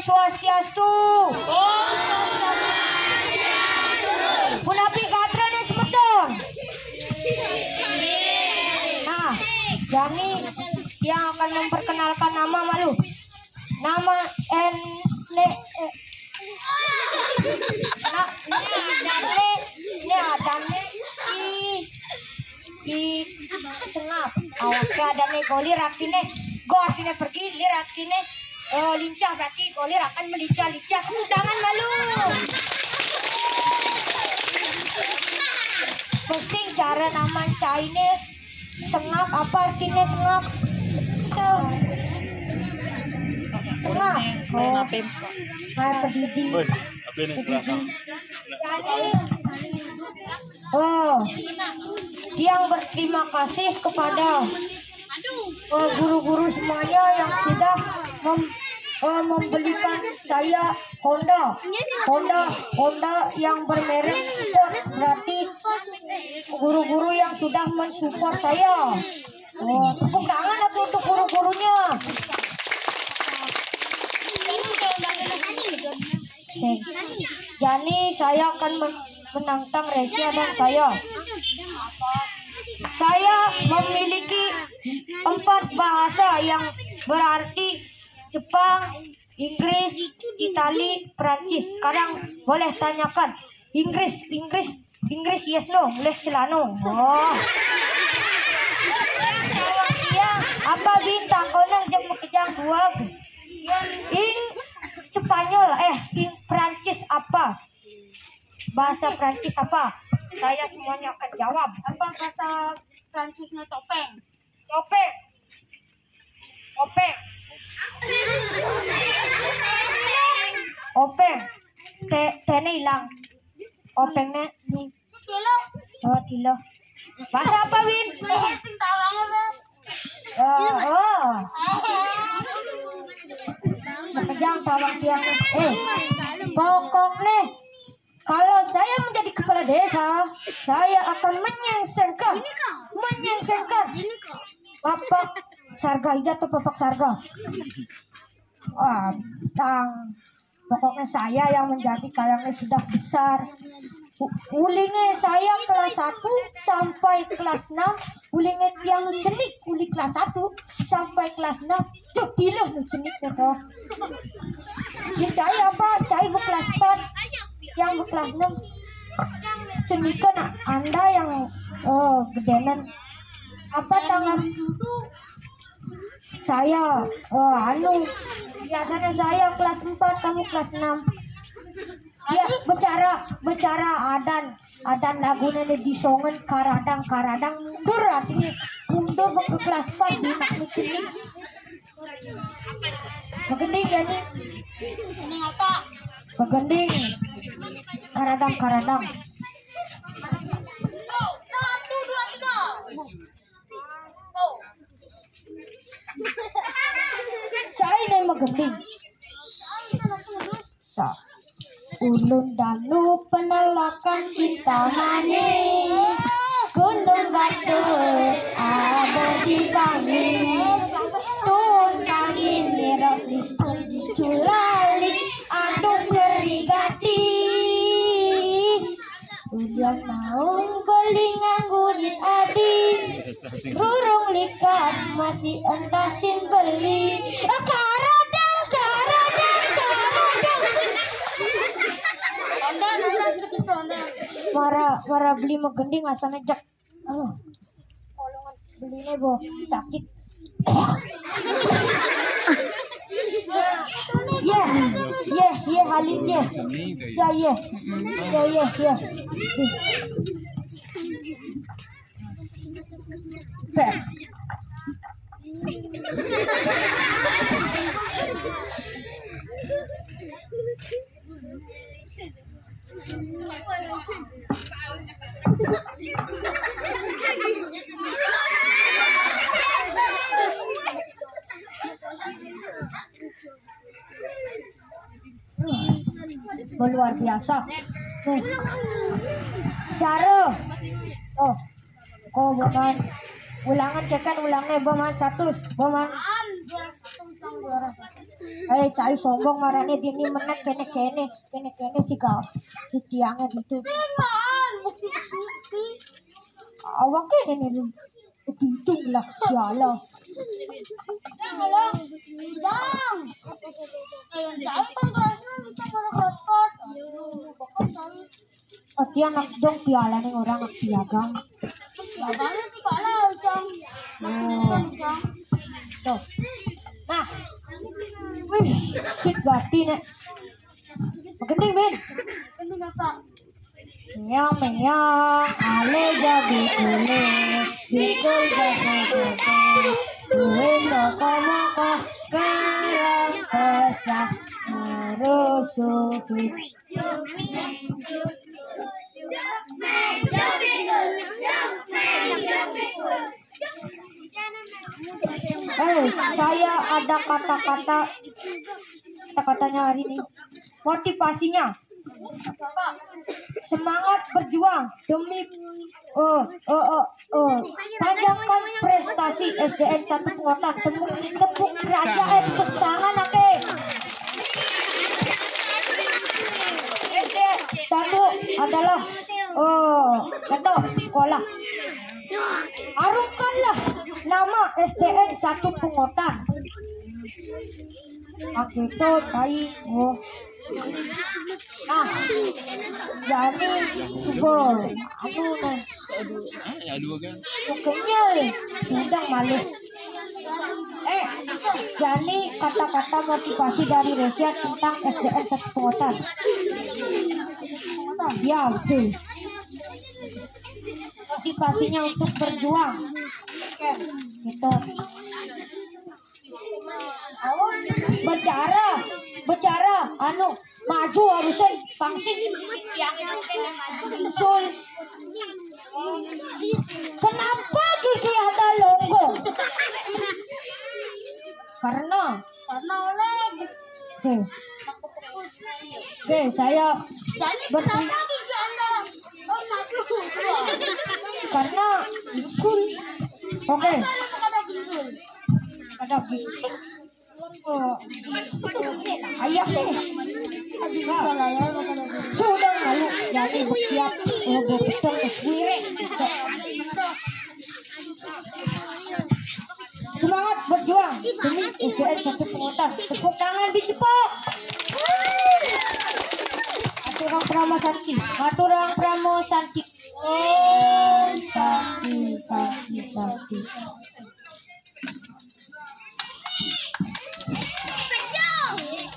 Swastiastu. Punapi Gatra dan Semedon. Nah, Jani yang akan memperkenalkan nama malu. Nama sengap awak adane golir artinya go artinya pergi, lir artinya lincah, berarti golir akan melincah-lincah. Tepuk tangan malu. Pusing cara nama caine sengap, apa artinya sengap? Sengap. Pedidi. Yang berterima kasih kepada guru-guru semuanya yang sudah membelikan saya Honda yang bermerek sport. Berarti guru-guru yang sudah mensupport saya. Tepuk tangan untuk guru-gurunya. Jadi saya akan menantang Resia dan saya memiliki 4 bahasa yang berarti Jepang, Inggris, Itali, Perancis. Sekarang boleh tanyakan Inggris yes no, les celano. Iya, apa bintang konang jeng mekejang buag. Spanyol Perancis apa? Bahasa Perancis apa? Saya semuanya akan jawab. Apa bahasa Prancisnya topeng? Openg. Tene hilang. Opengnya nih. Tilo. Oh, tilo. Bahasa apa, Win? Sekejang tawang tiang. Pokoknya kalau saya menjadi kepala desa, saya akan menyengsengkan Bapak Sarga Ida atau Bapak Sarga. Pokoknya saya yang menjadi kayaknya sudah besar. Ulingnya saya kelas 1 sampai kelas 6. Ulingnya yang cenik uli kelas 1 sampai kelas 6. Cuk dilah nu cenik itu. Saya apa? Saya bu kelas 4. Yang bu kelas 6. Cenikan Anda yang gedenan. Apa tangan saya biasanya saya kelas 4, kamu kelas 6. Ya, bicara adan lagunya disongen karadang mundur, artinya mundur ke kelas 4 di nak sini. Begending ya nih. Ini apa? Begending. Karadang. 1, 2, 3. Saya ini megending. Ulun danu penolakan Kintamani, gunung batu ada di bangi, tuntang ini rambut diculali, aduk berigati. Ulang naung beling anggurit adi, rurung likat masih entasin beli. Mara beli megending asalnya jak. Kolongan belinya bo sakit. Halid ya. Luar biasa. Cara. Boman. Ulangan cekan ulangnya boman 100. Boman. Cai sombong marane dini menek kene si kau si tiangnya gitu. Bukti. Awak kene nih itu lah siala. Bidang. Yang cai kan kelasnya bisa berkelas. Bakal cai. Dia anak dong piala nih orang anak piagam. Piagangnya sih kalah, Cang. Cang. Tuh. Nah. Wih, sit gati nek. Magending Bin. Ini apa? Meong, ale jago kule, bikul jago jago, kue moko kerang pesah, merusuki. Saya ada kata-katanya hari ini. Motivasinya. Semangat berjuang demi panjangkan prestasi SDN 1 Pengotan. Tepuk kerajaan tepuk tangan ake. SDN 1 adalah sekolah. Harumkanlah nama SDN 1 Pengotan. Itu baik. Jadi subur mukanya sedang malu. Jadi kata-kata motivasi dari Resia tentang SDN 1 Pengotan. Ya betul. Motivasinya untuk berjuang. Oke, gitu. Bicara maju harusnya pangsit yang insul. Kenapa gigi ada longgo? Karena oleh. Oke, saya Jadi kenapa gigi Anda maju? Karena insul. Oke. Ada gingsul. Ada ginseng. Ayah nih. Sudah malu jadi bersiap betul keswire. Semangat berjuang demi SDN 1 Pengotan. Tepuk tangan dicepok. Aturang Pramo Santi. Aturang Pramo Santi. Oh, Santi.